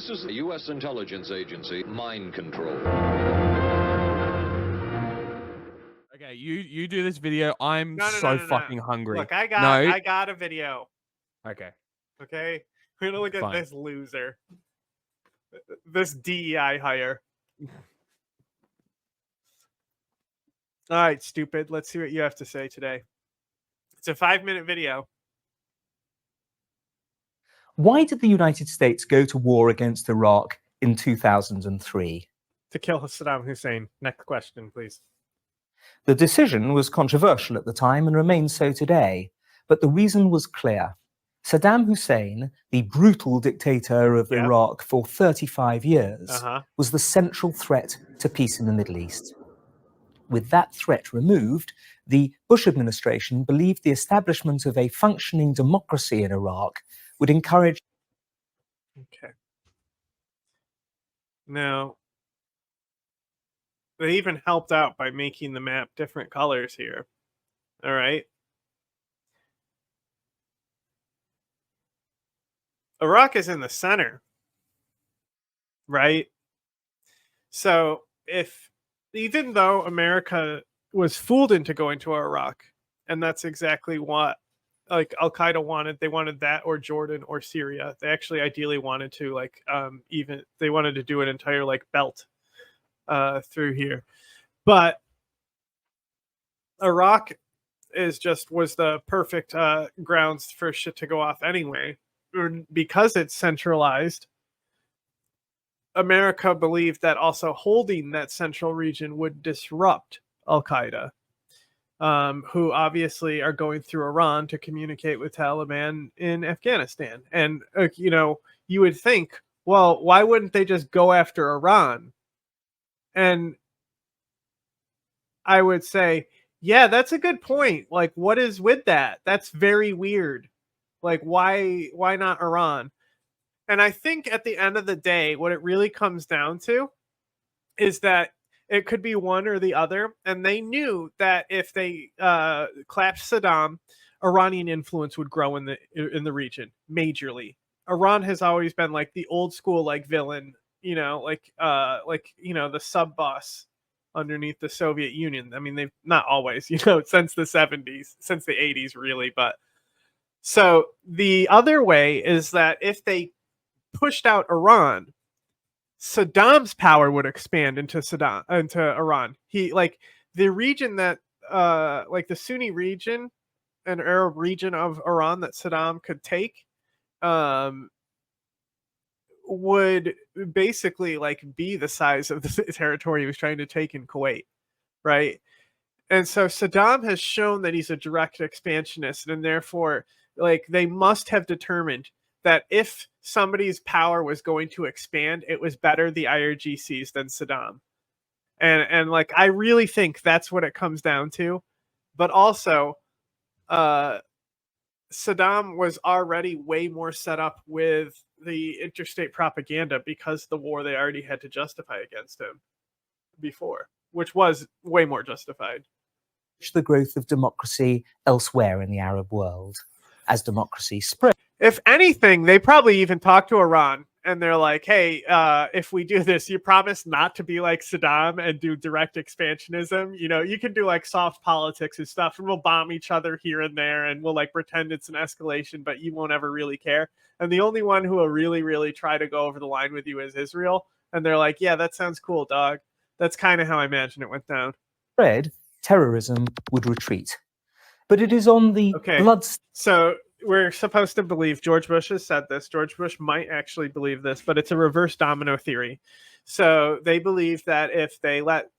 This is the U.S. intelligence agency, mind control. Okay, you do this video. I'm No. fucking hungry. Look, I got a video. Okay. Okay, we're gonna look at Fine. this loser, this DEI hire. All right, stupid. Let's see what you have to say today. It's a 5-minute video. Why did the United States go to war against Iraq in 2003? To kill Saddam Hussein. Next question, please. The decision was controversial at the time and remains so today, but the reason was clear. Saddam Hussein, the brutal dictator of Iraq for 35 years, was the central threat to peace in the Middle East. With that threat removed, the Bush administration believed the establishment of a functioning democracy in Iraq would encourage... Okay. Now, they even helped out by making the map different colors here. All right. Iraq is in the center, right? So even though America was fooled into going to Iraq, and that's exactly what like al-Qaeda wanted. They wanted that or Jordan or Syria. They actually ideally wanted to even they wanted to do an entire belt through here. But Iraq was the perfect grounds for shit to go off anyway. Because it's centralized, America believed that also holding that central region would disrupt al-Qaeda, who obviously are going through Iran to communicate with Taliban in Afghanistan. And, you would think, well, why wouldn't they just go after Iran? And I would say, yeah, that's a good point. Like, what is with that? That's very weird. Like, why not Iran? And I think at the end of the day, what it really comes down to is that it could be one or the other. And they knew that if they collapsed Saddam, Iranian influence would grow in the region majorly. Iran has always been like the old school villain, the sub boss underneath the Soviet Union. I mean, they've not always, since the 70s, since the 80s, really. But so the other way is that if they pushed out Iran, Saddam's power would expand into Iran. The region that the Sunni region and Arab region of Iran that Saddam could take would basically be the size of the territory he was trying to take in Kuwait, right? And so Saddam has shown that he's a direct expansionist, and therefore they must have determined that if somebody's power was going to expand, it was better the IRGCs than Saddam. And I really think that's what it comes down to. But also, Saddam was already way more set up with the interstate propaganda because the war they already had to justify against him before, which was way more justified. The growth of democracy elsewhere in the Arab world as democracy spread. If anything, they probably even talked to Iran and they're like, hey, if we do this, you promise not to be like Saddam and do direct expansionism. You can do soft politics and stuff, and we'll bomb each other here and there, and we'll pretend it's an escalation, but you won't ever really care. And the only one who will really, really try to go over the line with you is Israel. And they're like, yeah, that sounds cool, dog. That's kind of how I imagine it went down. Spread, terrorism would retreat. But it is on the blood... So we're supposed to believe George Bush has said this. George Bush might actually believe this, but it's a reverse domino theory. So they believe that if they let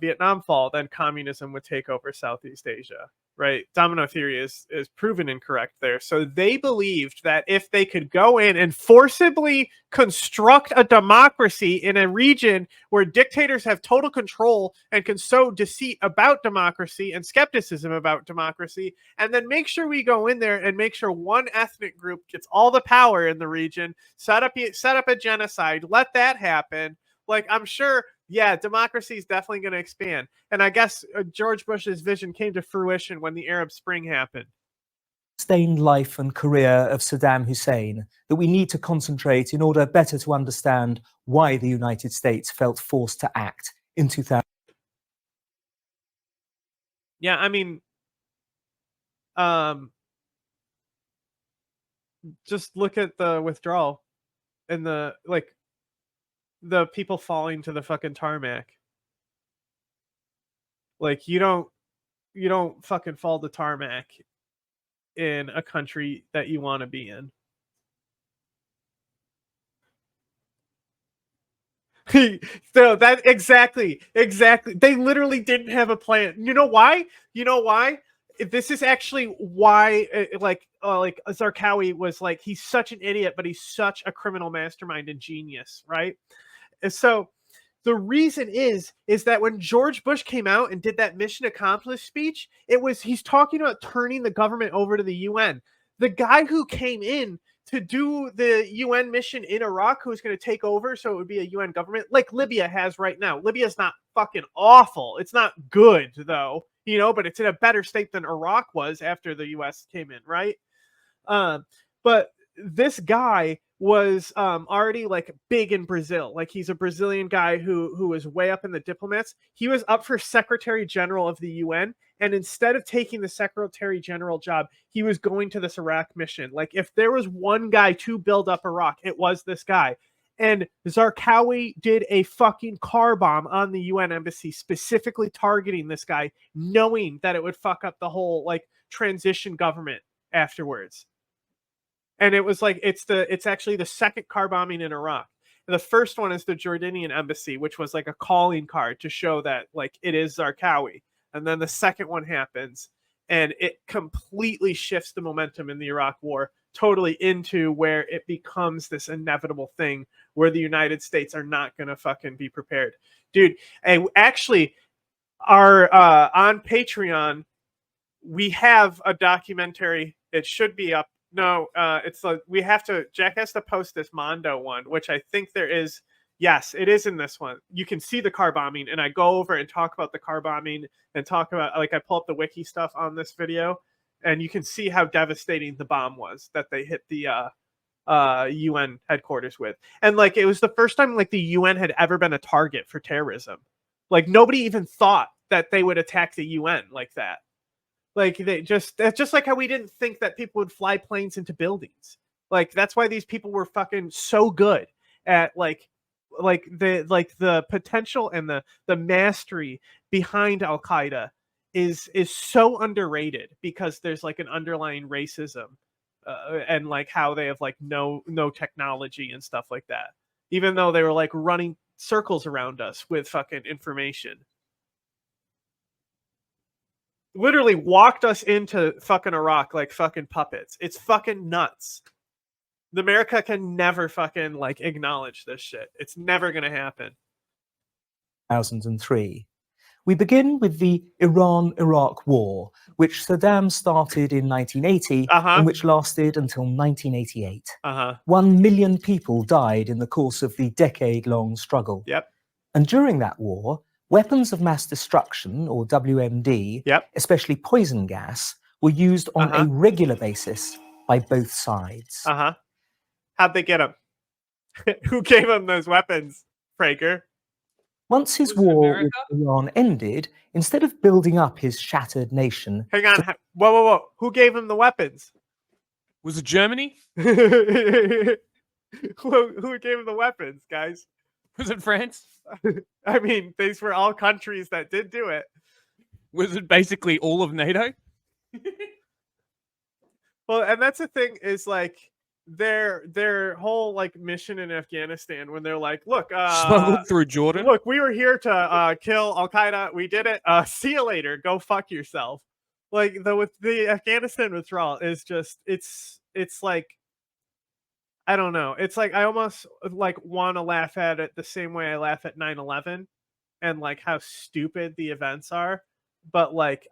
Vietnam fall, then communism would take over Southeast Asia, right? Domino theory is proven incorrect there. So they believed that if they could go in and forcibly construct a democracy in a region where dictators have total control and can sow deceit about democracy and skepticism about democracy, and then make sure we go in there and make sure one ethnic group gets all the power in the region, set up a genocide, let that happen. I'm sure, yeah, democracy is definitely going to expand. And I guess George Bush's vision came to fruition when the Arab Spring happened. sustained life and career of Saddam Hussein that we need to concentrate in order better to understand why the United States felt forced to act in 2000. Yeah, I mean, just look at the withdrawal and the people falling to the fucking tarmac. Like you don't fucking fall to tarmac in a country that you want to be in. So that exactly. They literally didn't have a plan. You know why? This is actually why, like Zarqawi was like, he's such an idiot, but he's such a criminal mastermind and genius, right? And so the reason is that when George Bush came out and did that mission accomplished speech, he's talking about turning the government over to the UN. The guy who came in to do the UN mission in Iraq, who's going to take over, so it would be a UN government, like Libya has right now. Libya's not fucking awful. It's not good, though, but it's in a better state than Iraq was after the US came in, right? But this guy was already like big in Brazil. Like he's a Brazilian guy who was way up in the diplomats. He was up for Secretary General of the UN. And instead of taking the Secretary General job, he was going to this Iraq mission. Like if there was one guy to build up Iraq, it was this guy. And Zarqawi did a fucking car bomb on the UN embassy, specifically targeting this guy, knowing that it would fuck up the whole like transition government afterwards. And it was like it's actually the second car bombing in Iraq. And the first one is the Jordanian embassy, which was like a calling card to show that like it is Zarqawi. And then the second one happens, and it completely shifts the momentum in the Iraq War totally into where it becomes this inevitable thing where the United States are not going to fucking be prepared. Dude, and actually, our on Patreon, we have a documentary. It should be up. No, it's like Jack has to post this Mondo one, which I think there is. Yes, it is in this one. You can see the car bombing, and I go over and talk about the car bombing and talk about, like, I pull up the wiki stuff on this video, and you can see how devastating the bomb was that they hit the UN headquarters with. And like, it was the first time like the UN had ever been a target for terrorism. Like nobody even thought that they would attack the UN like that. Like that's just like how we didn't think that people would fly planes into buildings. Like that's why these people were fucking so good at like the potential and the mastery behind al-qeada is so underrated, because there's like an underlying racism and like how they have like no technology and stuff like that, even though they were like running circles around us with fucking information. Literally walked us into fucking Iraq like fucking puppets. It's fucking nuts. America can never fucking like acknowledge this shit. It's never gonna happen. 2003. We begin with the Iran-Iraq War, which Saddam started in 1980 and which lasted until 1988. 1 million people died in the course of the decade-long struggle. Yep. And during that war, weapons of mass destruction, or WMD, especially poison gas, were used on a regular basis by both sides. How'd they get them? Who gave them those weapons, Prager? Once his war with Iran ended, instead of building up his shattered nation... Hang on. Whoa. Who gave him the weapons? Was it Germany? Who gave him the weapons, guys? Was it France? I mean, these were all countries that did do it. Was it basically all of NATO? Well, and that's the thing, is like their whole like mission in Afghanistan, when they're like, look, smuggled through Jordan. Look, we were here to kill al-Qaeda. We did it. See you later. Go fuck yourself. Like the Afghanistan withdrawal is just it's like, I don't know. It's like I almost like want to laugh at it the same way I laugh at 9/11 and like how stupid the events are, but like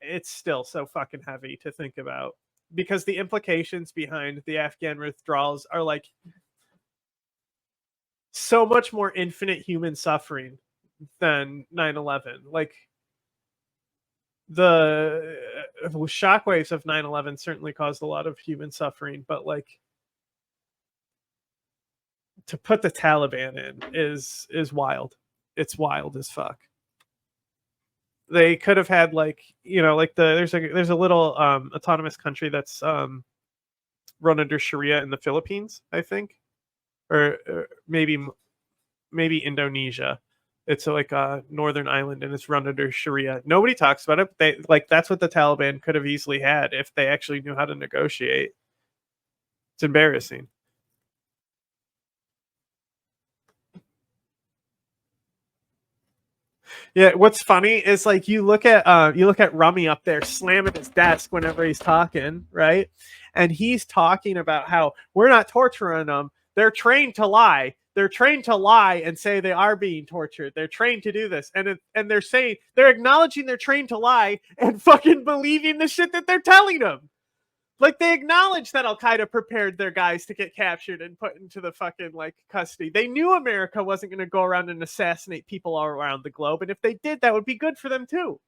it's still so fucking heavy to think about, because the implications behind the Afghan withdrawals are like so much more infinite human suffering than 9/11. Like the shockwaves of 9/11 certainly caused a lot of human suffering, but like to put the Taliban in is wild. It's wild as fuck. They could have had like, you know, like there's a little autonomous country that's run under Sharia in the Philippines, I think, or maybe Indonesia. It's like a northern island and it's run under Sharia. Nobody talks about it. They like that's what the Taliban could have easily had if they actually knew how to negotiate. It's embarrassing. Yeah, what's funny is like you look at Rummy up there slamming his desk whenever he's talking, right? And he's talking about how we're not torturing them. They're trained to lie. They're trained to lie and say they are being tortured. They're trained to do this. And they're saying they're acknowledging they're trained to lie and fucking believing the shit that they're telling them. Like they acknowledge that al-Qaeda prepared their guys to get captured and put into the fucking like custody. They knew America wasn't going to go around and assassinate people all around the globe, and if they did, that would be good for them too.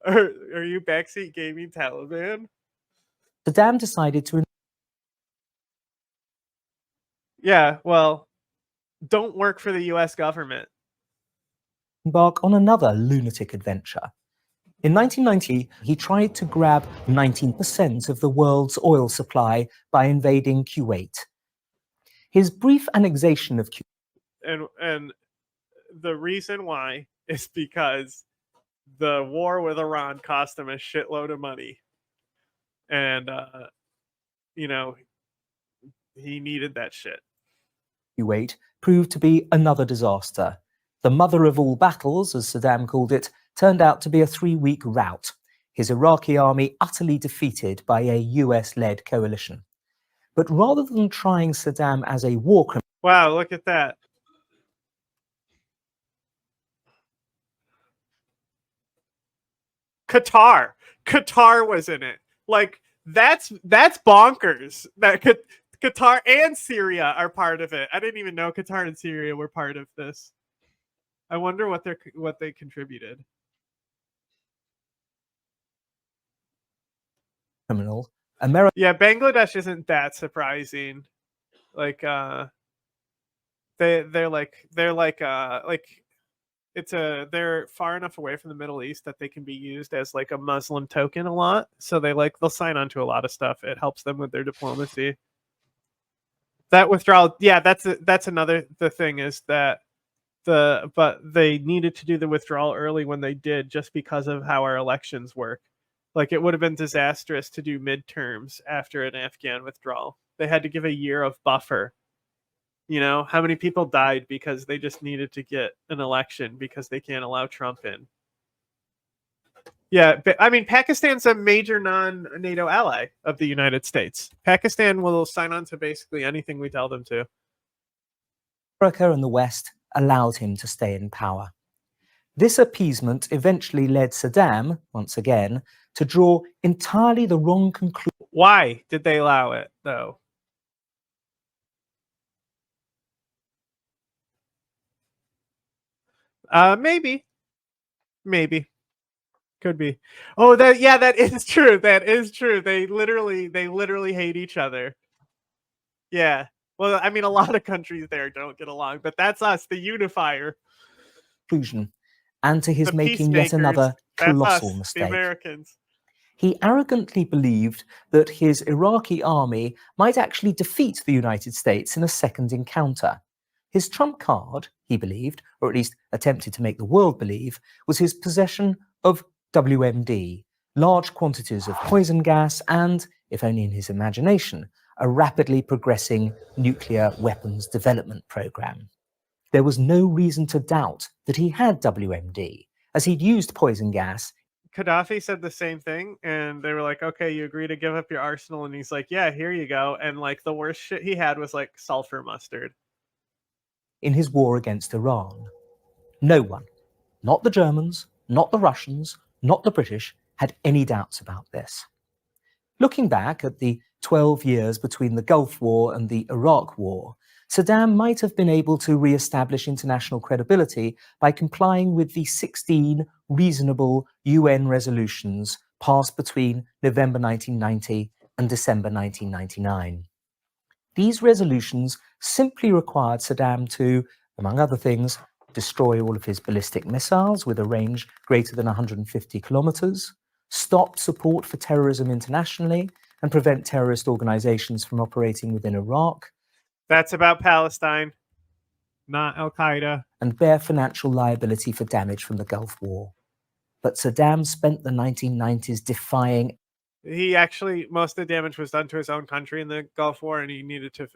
Are you backseat gaming Taliban? Saddam decided to Yeah, well, don't work for the U.S. government. embark on another lunatic adventure. In 1990, he tried to grab 19% of the world's oil supply by invading Kuwait. His brief annexation of Kuwait... And the reason why is because the war with Iran cost him a shitload of money. And, you know, he needed that shit. Kuwait proved to be another disaster. The mother of all battles, as Saddam called it, turned out to be a 3-week rout, his Iraqi army utterly defeated by a US-led coalition. But rather than trying Saddam as a war criminal... Wow, look at that. Qatar was in it. Like, that's bonkers. That Qatar and Syria are part of it. I didn't even know Qatar and Syria were part of this. I wonder what they contributed. Criminal. America... Yeah, Bangladesh isn't that surprising. Like they're far enough away from the Middle East that they can be used as like a Muslim token a lot. So they'll sign on to a lot of stuff. It helps them with their diplomacy. That withdrawal, yeah, that's another the thing is that but they needed to do the withdrawal early when they did just because of how our elections work. Like it would have been disastrous to do midterms after an Afghan withdrawal. They had to give a year of buffer. You know, how many people died because they just needed to get an election because they can't allow Trump in? Yeah, but I mean, Pakistan's a major non-NATO ally of the United States. Pakistan will sign on to basically anything we tell them to. America and the West allowed him to stay in power. This appeasement eventually led Saddam, once again, to draw entirely the wrong conclusion. Why did they allow it, though? Maybe. Could be. Oh, that is true. That is true. They literally hate each other. Yeah. Well, I mean, a lot of countries there don't get along, but that's us, the unifier. Conclusion, and to his making yet another colossal mistake. The Americans. He arrogantly believed that his Iraqi army might actually defeat the United States in a second encounter. His trump card, he believed, or at least attempted to make the world believe, was his possession of WMD, large quantities of poison gas and, if only in his imagination, a rapidly progressing nuclear weapons development program. There was no reason to doubt that he had WMD, as he'd used poison gas. Gaddafi said the same thing, and they were like, okay, you agree to give up your arsenal? And he's like, yeah, here you go. And like the worst shit he had was like sulfur mustard. In his war against Iran. No one, not the Germans, not the Russians, not the British, had any doubts about this. Looking back at the 12 years between the Gulf War and the Iraq War, Saddam might have been able to re-establish international credibility by complying with the 16 reasonable UN resolutions passed between November 1990 and December 1999. These resolutions simply required Saddam to, among other things, destroy all of his ballistic missiles with a range greater than 150 kilometers, stop support for terrorism internationally, and prevent terrorist organizations from operating within Iraq, That's about Palestine, not al-Qaeda. and bear financial liability for damage from the Gulf War. But Saddam spent the 1990s defying He actually, most of the damage was done to his own country in the Gulf War, and he needed to,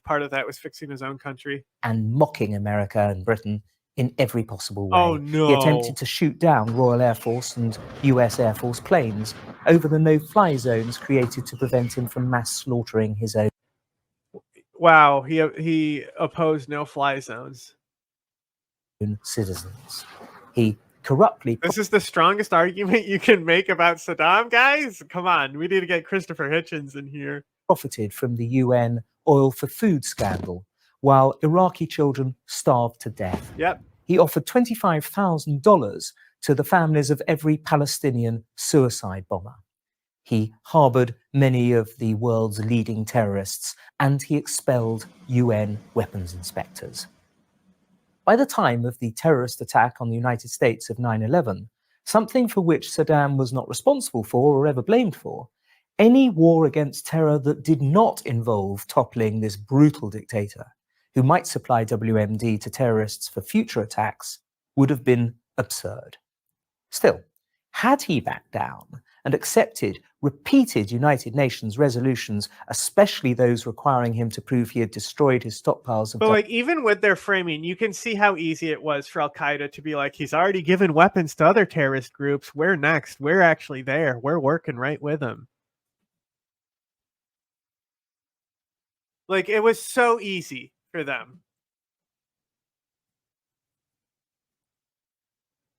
part of that was fixing his own country. and mocking America and Britain in every possible way. Oh, no. He attempted to shoot down Royal Air Force and US Air Force planes over the no-fly zones created to prevent him from mass slaughtering his own Wow, he opposed no-fly zones. citizens. He corruptly This is the strongest argument you can make about Saddam, guys? Come on, we need to get Christopher Hitchens in here. profited from the UN oil for food scandal, while Iraqi children starved to death. Yep. He offered $25,000 to the families of every Palestinian suicide bomber. He harbored many of the world's leading terrorists, and he expelled UN weapons inspectors. By the time of the terrorist attack on the United States of 9/11, something for which Saddam was not responsible for or ever blamed for, any war against terror that did not involve toppling this brutal dictator, who might supply WMD to terrorists for future attacks, would have been absurd. Still, had he backed down and accepted repeated United Nations resolutions, especially those requiring him to prove he had destroyed his stockpiles of... But like, even with their framing, you can see how easy it was for al-Qaeda to be like, he's already given weapons to other terrorist groups. We're next. We're actually there. We're working right with him. Like, it was so easy for them.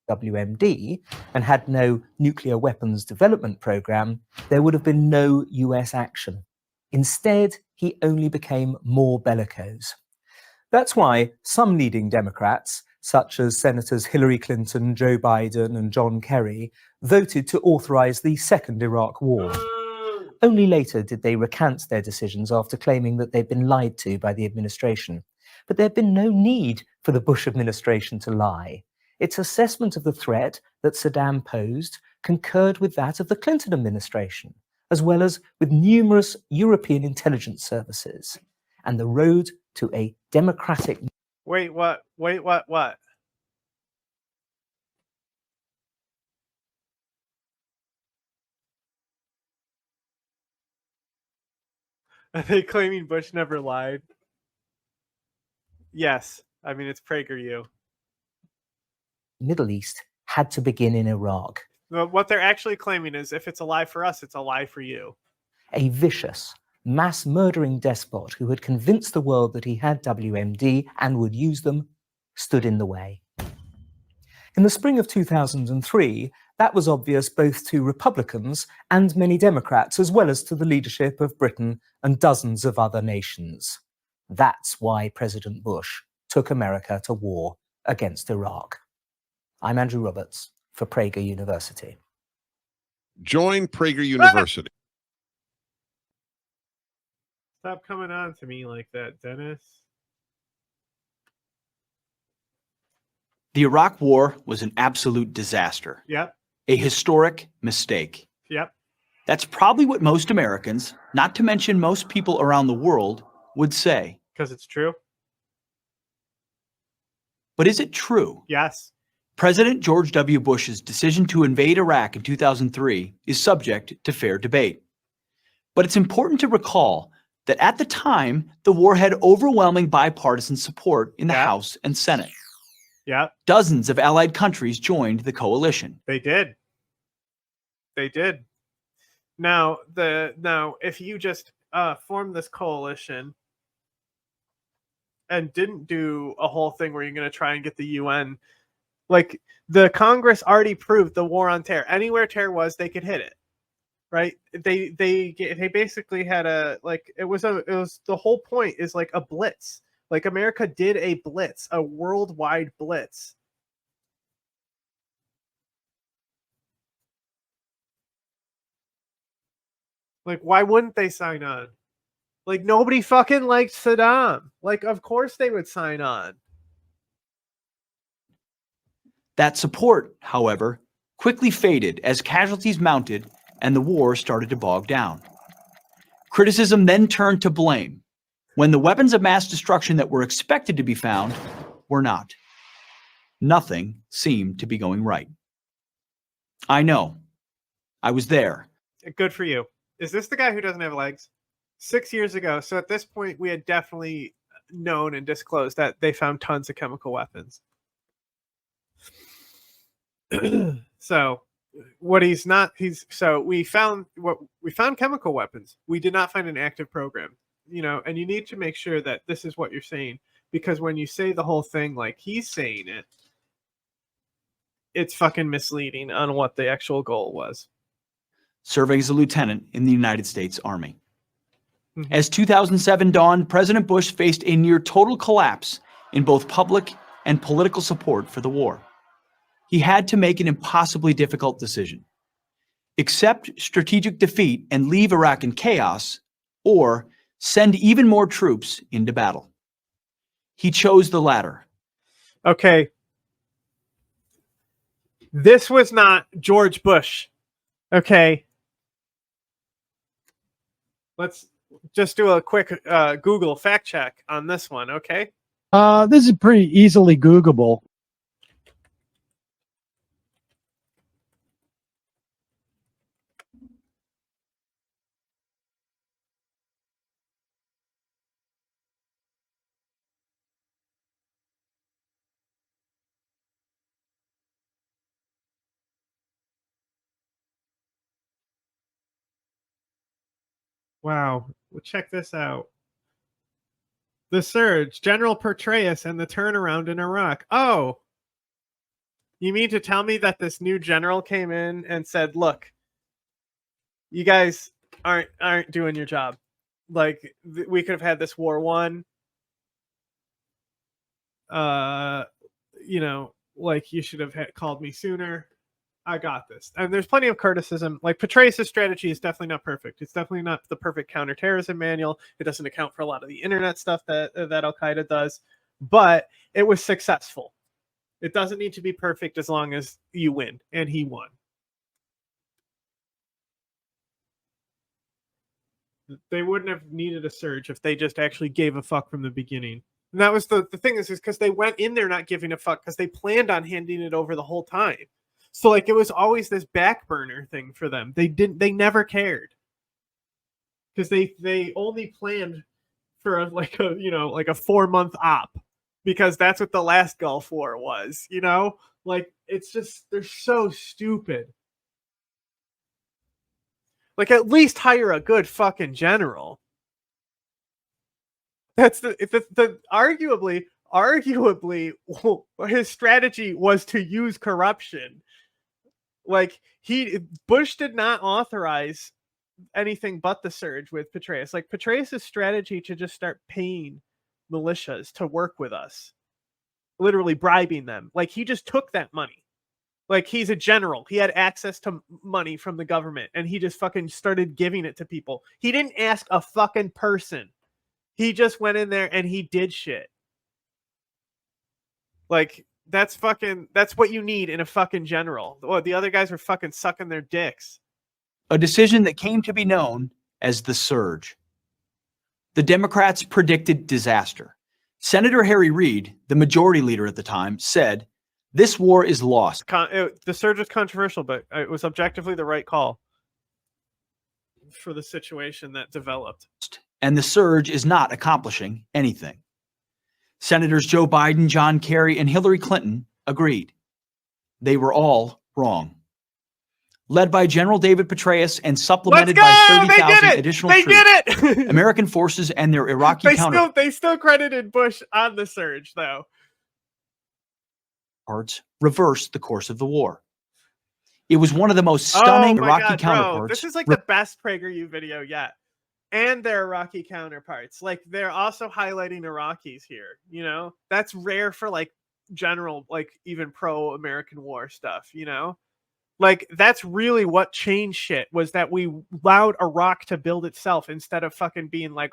WMD and had no nuclear weapons development program, there would have been no US action. Instead, he only became more bellicose. That's why some leading Democrats, such as Senators Hillary Clinton, Joe Biden, and John Kerry, voted to authorize the Second Iraq War. Only later did they recant their decisions after claiming that they'd been lied to by the administration. But there had been no need for the Bush administration to lie. Its assessment of the threat that Saddam posed concurred with that of the Clinton administration, as well as with numerous European intelligence services. And the road to a democratic... Wait, what? Wait, what? Are they claiming Bush never lied? Yes. I mean, it's PragerU. Middle East had to begin in Iraq. Well, what they're actually claiming is, if it's a lie for us, it's a lie for you. A vicious, mass-murdering despot who had convinced the world that he had WMD and would use them, stood in the way. In the spring of 2003, that was obvious both to Republicans and many Democrats, as well as to the leadership of Britain and dozens of other nations. That's why President Bush took America to war against Iraq. I'm Andrew Roberts for Prager University. Join Prager University. Stop coming on to me like that, Dennis. The Iraq War was an absolute disaster. Yep. A historic mistake. Yep. That's probably what most Americans, not to mention most people around the world, would say. Because it's true? But is it true? Yes. President George W. Bush's decision to invade Iraq in 2003 is subject to fair debate. But it's important to recall that at the time, the war had overwhelming bipartisan support in the House and Senate. Yeah. Dozens of allied countries joined the coalition. They did. They did. Now, if you just form this coalition and didn't do a whole thing where you're going to try and get the UN, like, the Congress already proved the war on terror. Anywhere terror was, they could hit it. Right? They basically had a, like, it was the whole point is like a blitz Like, America did a blitz, a worldwide blitz. Like, why wouldn't they sign on? Like, nobody fucking liked Saddam. Like, of course they would sign on. That support, however, quickly faded as casualties mounted and the war started to bog down. Criticism then turned to blame when the weapons of mass destruction that were expected to be found were not. Nothing seemed to be going right. I know. I was there. Good for you. Is this the guy who doesn't have legs? 6 years ago. So at this point, we had definitely known and disclosed that they found tons of chemical weapons. So what he's not, so we found chemical weapons. We did not find an active program, you know, and you need to make sure that this is what you're saying, because when you say the whole thing like he's saying it, it's fucking misleading on what the actual goal was. Serving as a lieutenant in the United States Army. As 2007 dawned, President Bush faced a near total collapse in both public and political support for the war. He had to make an impossibly difficult decision: accept strategic defeat and leave Iraq in chaos, or send even more troops into battle. He chose the latter. Okay. This was not George Bush. Okay. Let's just do a quick Google fact check on this one, okay? This is pretty easily Googleable. Wow. Well, check this out. The surge, General Petraeus, and the turnaround in Iraq. Oh, you mean to tell me that this new general came in and said, look, you guys aren't doing your job. Like, we could have had this war won. You know, like, you should have called me sooner. I got this. And there's plenty of criticism. Like, Petraeus' strategy is definitely not perfect. It's definitely not the perfect counterterrorism manual. It doesn't account for a lot of the internet stuff that al-Qaeda does, but it was successful. It doesn't need to be perfect as long as you win, and he won. They wouldn't have needed a surge if they just actually gave a fuck from the beginning. And that was the thing is because they went in there not giving a fuck because they planned on handing it over the whole time. So like it was always this back burner thing for them. They never cared. Because they only planned for a 4-month op. Because that's what the last Gulf War was, you know? Like, it's just, they're so stupid. Like, at least hire a good fucking general. That's the arguably, his strategy was to use corruption. Like, Bush did not authorize anything but the surge with Petraeus. Like, Petraeus' strategy to just start paying militias to work with us, literally bribing them. Like, he just took that money. Like, he's a general. He had access to money from the government, and he just fucking started giving it to people. He didn't ask a fucking person. He just went in there and he did shit. Like, that's what you need in a fucking general. Well, the other guys were fucking sucking their dicks. A decision that came to be known as the surge. The Democrats predicted disaster. Senator Harry Reid, the majority leader at the time, said, "This war is lost." The surge was controversial, but it was objectively the right call for the situation that developed. And the surge is not accomplishing anything. Senators Joe Biden, John Kerry, and Hillary Clinton agreed. They were all wrong. Led by General David Petraeus and supplemented by 30,000 additional troops, did it! American forces and their Iraqi counterparts they still credited Bush on the surge, though. Reversed the course of the war. It was one of the most stunning Iraqi counterparts. Bro, this is like the best PragerU video yet. and their Iraqi counterparts. Like, they're also highlighting Iraqis here, you know? That's rare for, like, general, like, even pro-American war stuff, you know? Like, that's really what changed shit, was that we allowed Iraq to build itself instead of fucking being like,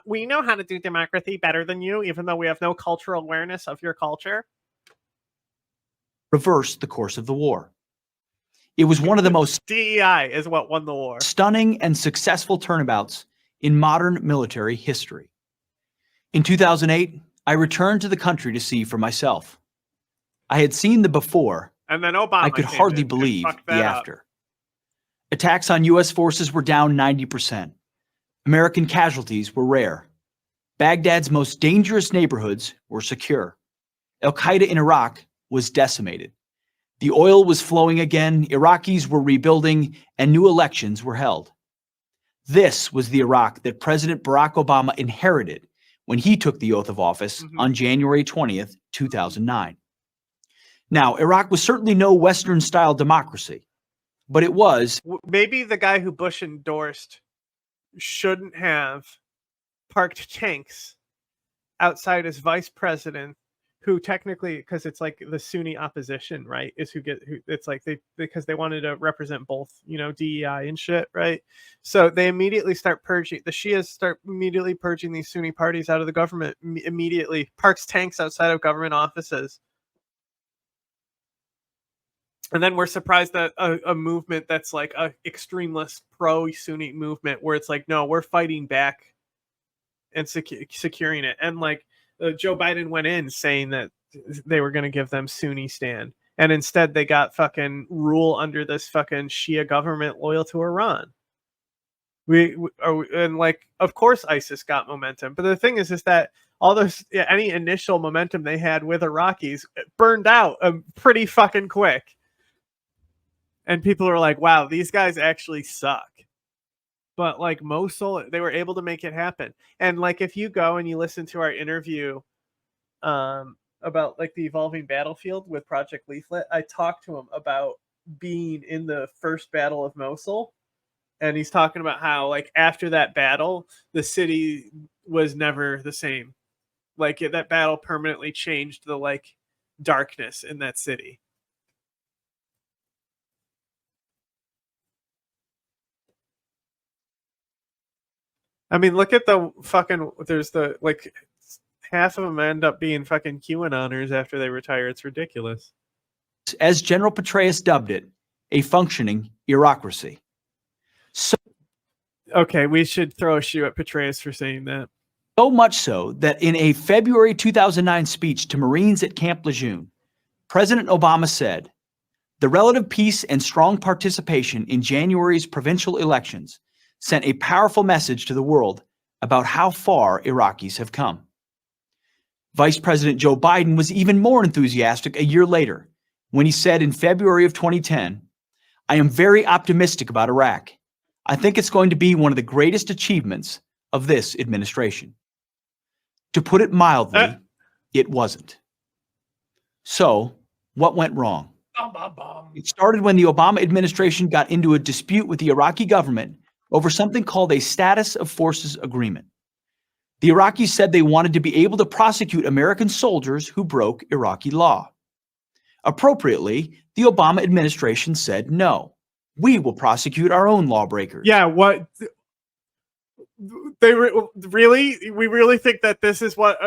we know how to do democracy better than you, even though we have no cultural awareness of your culture. Reversed the course of the war. It was one of the most DEI is what won the war. stunning and successful turnabouts in modern military history. In 2008, I returned to the country to see for myself. I had seen the before. And then Obama I could came hardly in and believe fucked the that up. after. Attacks on U.S. forces were down 90%. American casualties were rare. Baghdad's most dangerous neighborhoods were secure. Al-Qaeda in Iraq was decimated. The oil was flowing again, Iraqis were rebuilding, and new elections were held. This was the Iraq that President Barack Obama inherited when he took the oath of office on January 20th, 2009. Now, Iraq was certainly no Western-style democracy, but it was. Maybe the guy who Bush endorsed shouldn't have parked tanks outside as vice president, who technically, because it's like the Sunni opposition, right, is who it's like because they wanted to represent both, you know, DEI and shit, right? So they immediately start purging, the Shias start immediately purging these Sunni parties out of the government, immediately parks tanks outside of government offices. And then we're surprised that a movement that's like a extremist pro-Sunni movement, where it's like, no, we're fighting back and securing it. And like Joe Biden went in saying that they were going to give them Sunni stand. And instead they got fucking rule under this fucking Shia government loyal to Iran. And like, of course ISIS got momentum. But the thing is that all those, any initial momentum they had with Iraqis burned out pretty fucking quick. And people are like, wow, these guys actually suck. But like Mosul, they were able to make it happen. And like, if you go and you listen to our interview about like the evolving battlefield with Project Leaflet, I talked to him about being in the first battle of Mosul. And he's talking about how like after that battle, the city was never the same. Like that battle permanently changed the like darkness in that city. I mean, look at the fucking, there's the, like, half of them end up being fucking QAnoners after they retire. It's ridiculous. As General Petraeus dubbed it, a functioning Iraqracy. So, okay, we should throw a shoe at Petraeus for saying that. So much so that in a February 2009 speech to Marines at Camp Lejeune, President Obama said, "The relative peace and strong participation in January's provincial elections sent a powerful message to the world about how far Iraqis have come." Vice President Joe Biden was even more enthusiastic a year later when he said in February of 2010, "I am very optimistic about Iraq. I think it's going to be one of the greatest achievements of this administration." To put it mildly, it wasn't. So, what went wrong? It started when the Obama administration got into a dispute with the Iraqi government over something called a Status of Forces Agreement. The Iraqis said they wanted to be able to prosecute American soldiers who broke Iraqi law. Appropriately, the Obama administration said, no, we will prosecute our own lawbreakers. Yeah, what? They really? We really think that this is what,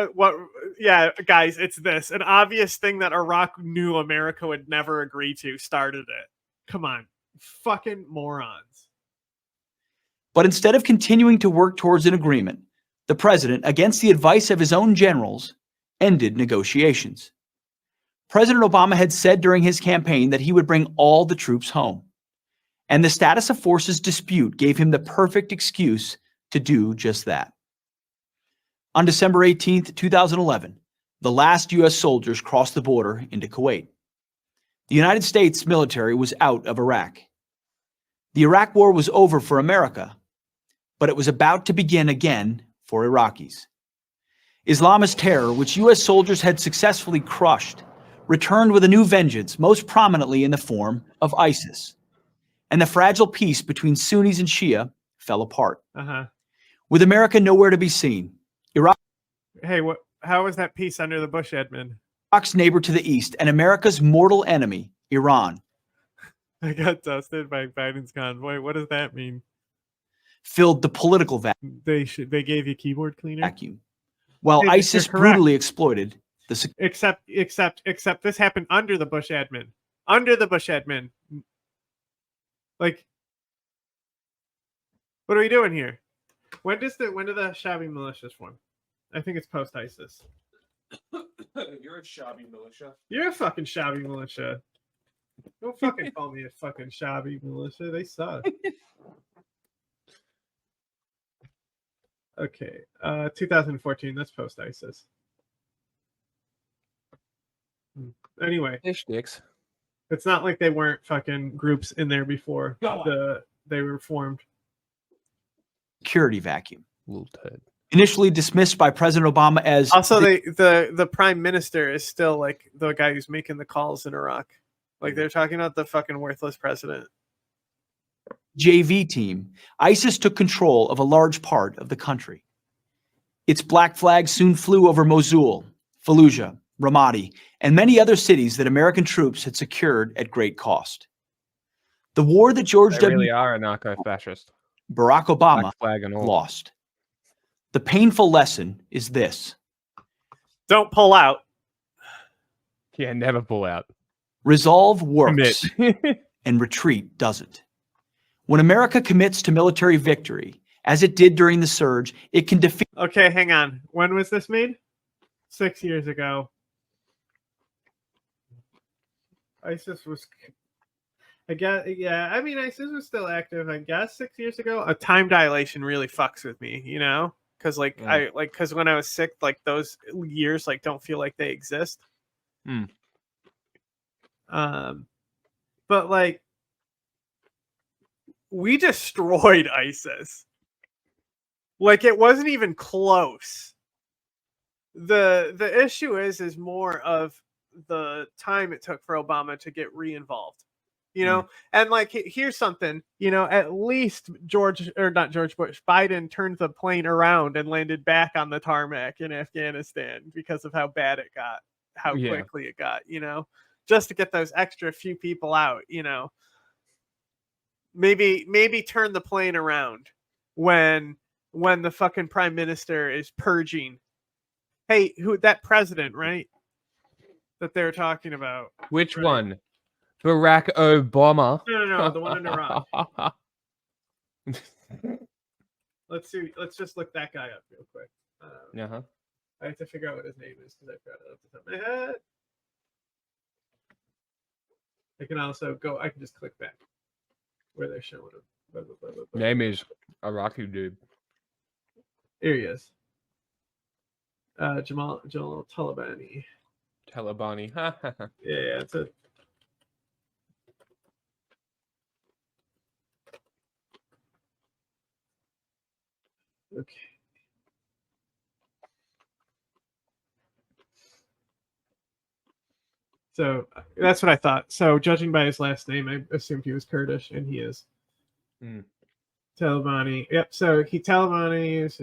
yeah, guys, it's this. An obvious thing that Iraq knew America would never agree to started it. Come on. Fucking morons. But instead of continuing to work towards an agreement, the president, against the advice of his own generals, ended negotiations. President Obama had said during his campaign that he would bring all the troops home. And the status of forces dispute gave him the perfect excuse to do just that. On December 18th, 2011, the last U.S. soldiers crossed the border into Kuwait. The United States military was out of Iraq. The Iraq War was over for America, but it was about to begin again for Iraqis. Islamist terror, which U.S. soldiers had successfully crushed, returned with a new vengeance, most prominently in the form of ISIS. And the fragile peace between Sunnis and Shia fell apart. With America nowhere to be seen, Hey, what? How was that peace under the Bush admin? Iraq's neighbor to the east and America's mortal enemy, Iran, I got dusted by Biden's convoy. What does that mean? filled the political They gave you keyboard cleaner. vacuum, while Hey, ISIS you're correct. brutally exploited the Except this happened under the Bush admin. Under the Bush admin. Like, what are we doing here? When do the shabby militias form? I think it's post ISIS. You're a shabby militia. You're a fucking shabby militia. Don't fucking call me a fucking shabby militia. They suck. Okay. 2014. That's post ISIS. Anyway, Dicks. it's not like they weren't fucking groups in there before they were formed. security vacuum. Little Ted. Initially dismissed by President Obama as Also, the prime minister is still like the guy who's making the calls in Iraq. Like they're talking about the fucking worthless president. JV team, ISIS took control of a large part of the country. Its black flag soon flew over Mosul, Fallujah, Ramadi, and many other cities that American troops had secured at great cost. The war that George They really are a narco-fascist. Barack Obama Black flag and all. lost. The painful lesson is this: Don't pull out. Yeah, never pull out. resolve works Commit. and retreat doesn't. When America commits to military victory, as it did during the surge, it can defeat. Okay, hang on. When was this made? 6 years ago. ISIS was, I guess, yeah. I mean, ISIS was still active. I guess 6 years ago. A time dilation really fucks with me, you know, because because when I was sick, like those years like don't feel like they exist. But like, we destroyed ISIS. Like it wasn't even close. The issue is more of the time it took for Obama to get re-involved. You know, and like here's something, you know, at least Biden turned the plane around and landed back on the tarmac in Afghanistan because of how bad it got, how quickly it got, you know, just to get those extra few people out, you know. Maybe turn the plane around when the fucking prime minister is purging. Hey, that president, right? That they're talking about. Which right? one? Barack Obama. No, the one in Iraq. Let's see. Let's just look that guy up real quick. I have to figure out what his name is because I forgot it off the top of my head. I can also go. I can just click back where they're showing him. Blah, blah, blah, blah, blah. Name is Iraqi dude. Here he is. Jamal Talabani. Talabani. Yeah, it's a. Okay. So that's what I thought. So judging by his last name, I assumed he was Kurdish, and he is. Talabani. Yep. So Talabani is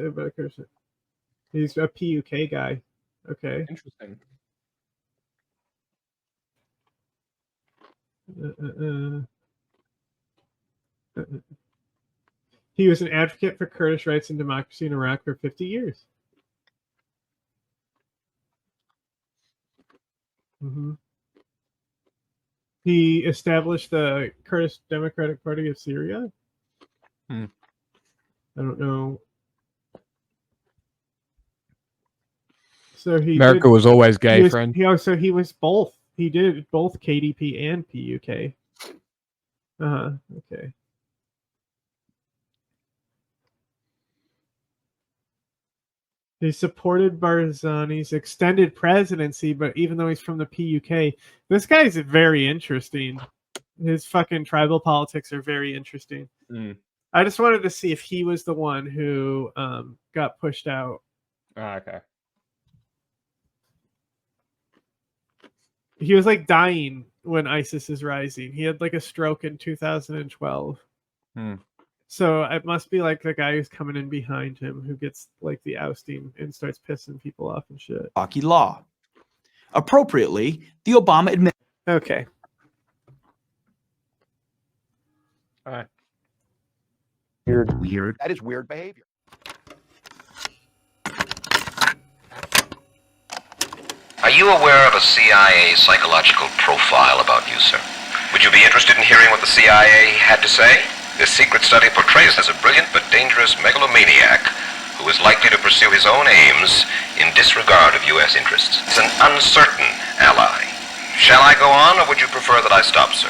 he's a PUK guy. Okay. Interesting. He was an advocate for Kurdish rights and democracy in Iraq for 50 years. He established the Kurdish Democratic Party of Syria. I don't know. So America was always gay, friend. He was both. He did both KDP and PUK. Okay. He supported Barzani's extended presidency, but even though he's from the PUK, this guy's very interesting. His fucking tribal politics are very interesting. I just wanted to see if he was the one who got pushed out. Okay. He was like dying when ISIS is rising. He had like a stroke in 2012. So it must be like the guy who's coming in behind him who gets like the ousting and starts pissing people off and shit. Iraqi law. Appropriately, the Obama administration. Okay. All right. Weird. That is weird behavior. Are you aware of a CIA psychological profile about you, sir? Would you be interested in hearing what the CIA had to say? This secret study portrays as a brilliant but dangerous megalomaniac who is likely to pursue his own aims in disregard of U.S. interests. He's an uncertain ally. Shall I go on, or would you prefer that I stop, sir?